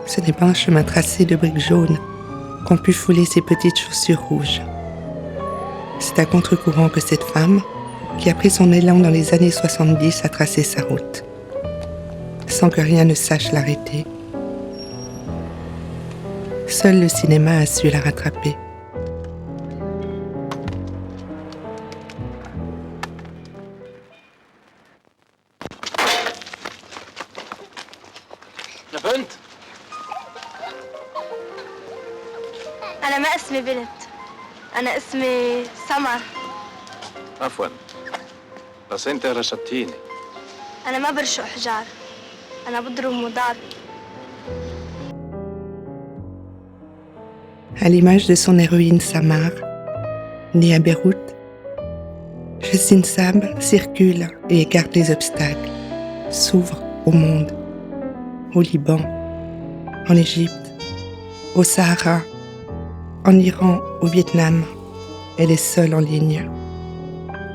Ce n'est pas un chemin tracé de briques jaunes qu'ont pu fouler ses petites chaussures rouges. C'est à contre-courant que cette femme, qui a pris son élan dans les années 70, a tracé sa route, sans que rien ne sache l'arrêter. Seul le cinéma a su la rattraper. يا بنت أنا ما اسمي بنت، أنا اسمي سمر. عفوا بس انت رشدتيني. أنا ما برشق حجار، أنا بضرب مضاد. À l'image de son héroïne Samar, née à Beyrouth, Jessine Sab circule et écarte les obstacles, s'ouvre au monde, au Liban, en Égypte, au Sahara, en Iran, au Vietnam. Elle est seule en ligne,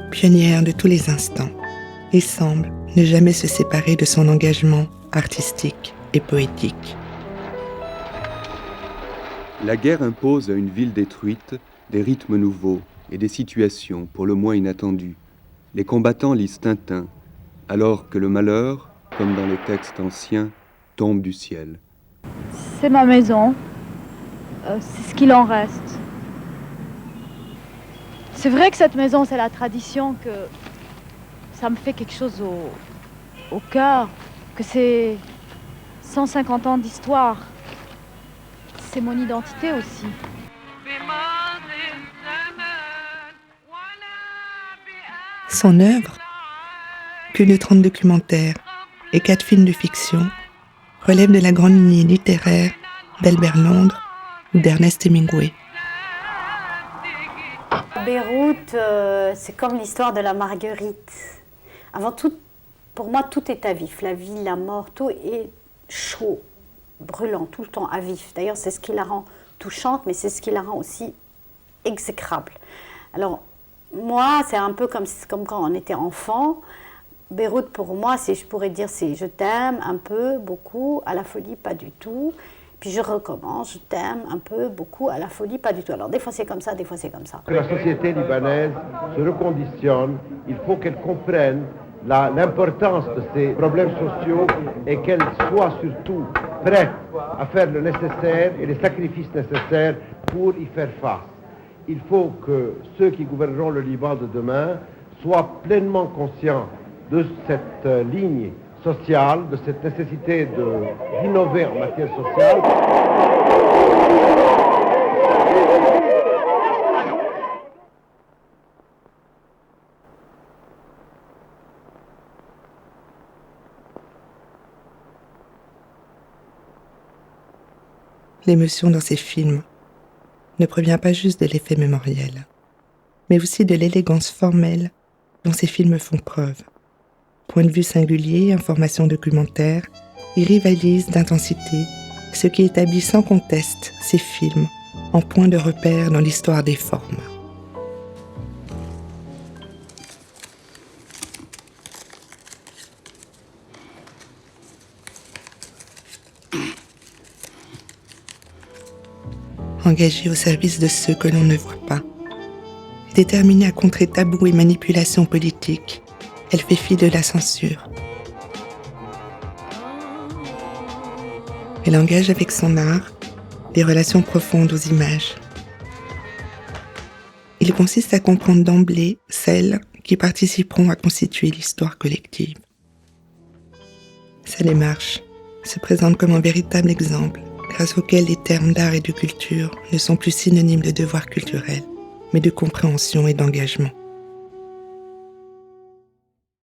pionnière de tous les instants, et semble ne jamais se séparer de son engagement artistique et poétique. La guerre impose à une ville détruite des rythmes nouveaux et des situations pour le moins inattendues. Les combattants lisent Tintin, alors que le malheur, comme dans les textes anciens, tombe du ciel. C'est ma maison, c'est ce qu'il en reste. C'est vrai que cette maison, c'est la tradition, que ça me fait quelque chose au cœur, que c'est 150 ans d'histoire. C'est mon identité aussi. Son œuvre, plus de 30 documentaires et 4 films de fiction, relève de la grande lignée littéraire d'Albert Londres ou d'Ernest Hemingway. Beyrouth, c'est comme l'histoire de la Marguerite. Avant tout, pour moi, tout est à vif. La vie, la mort, tout est chaud, brûlant, tout le temps à vif. D'ailleurs, c'est ce qui la rend touchante, mais c'est ce qui la rend aussi exécrable. Alors, moi, c'est un peu comme quand on était enfant. Beyrouth, pour moi, je pourrais dire, c'est je t'aime un peu, beaucoup, à la folie, pas du tout. Puis je recommence, je t'aime un peu, beaucoup, à la folie, pas du tout. Alors des fois c'est comme ça, des fois c'est comme ça. Que la société libanaise se reconditionne, il faut qu'elle comprenne l'importance de ces problèmes sociaux et qu'elle soit surtout prête à faire le nécessaire et les sacrifices nécessaires pour y faire face. Il faut que ceux qui gouverneront le Liban de demain soient pleinement conscients de cette ligne sociale, de cette nécessité d'innover en matière sociale. L'émotion dans ces films ne provient pas juste de l'effet mémoriel, mais aussi de l'élégance formelle dont ces films font preuve. Point de vue singulier, information documentaire, ils rivalisent d'intensité, ce qui établit sans conteste ces films en point de repère dans l'histoire des formes. Engagée au service de ceux que l'on ne voit pas, déterminée à contrer tabous et manipulations politiques, elle fait fi de la censure. Elle engage avec son art des relations profondes aux images. Il consiste à comprendre d'emblée celles qui participeront à constituer l'histoire collective. Sa démarche se présente comme un véritable exemple, grâce auquel les termes d'art et de culture ne sont plus synonymes de devoir culturel, mais de compréhension et d'engagement.